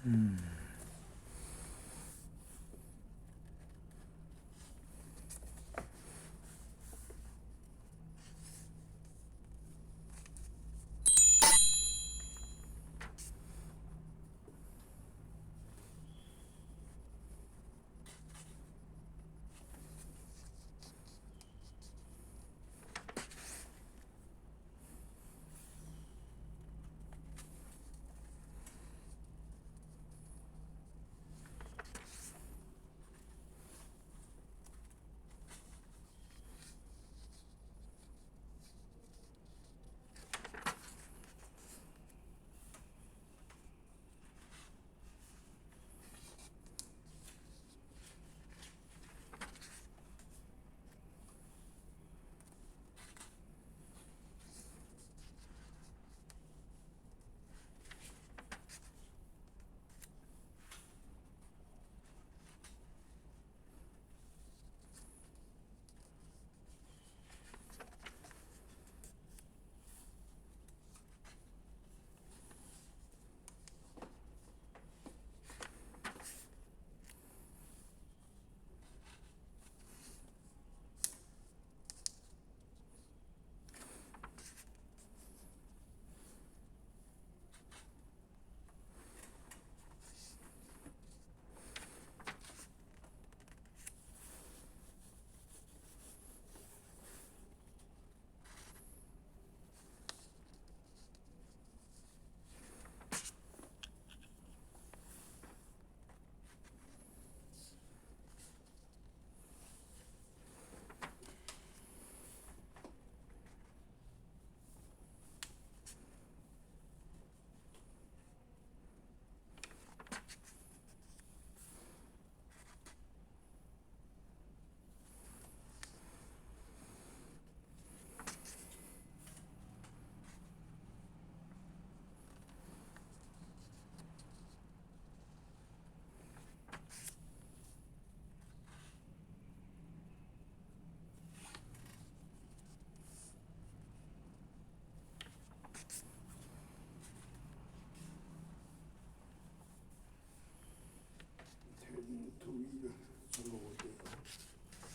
嗯。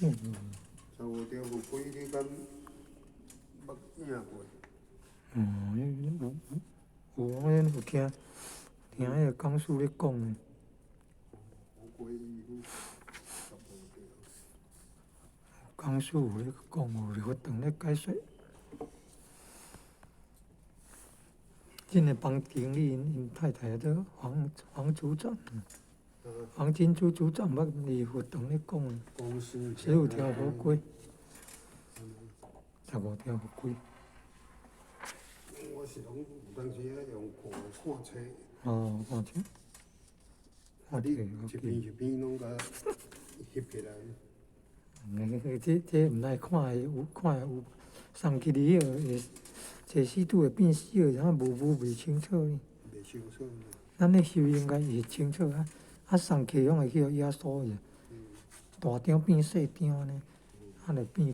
15条有几你敢捌影过？我有听迄个讲师咧讲诶。讲师有咧讲，有咧发长咧解说。真诶帮经理因太太叫黄组长，黄金珠组长捌伫活动咧讲诶，15条合规，15条合规。我是拢有当时啊用看册。哦，看册。你一篇一篇拢甲翕起来。这毋知看会有送去你个坐死拄会变小，然后袂清楚呢。袂清楚。咱咧翕应该会清楚送去拢会去压缩去，大张变细张呢，就变。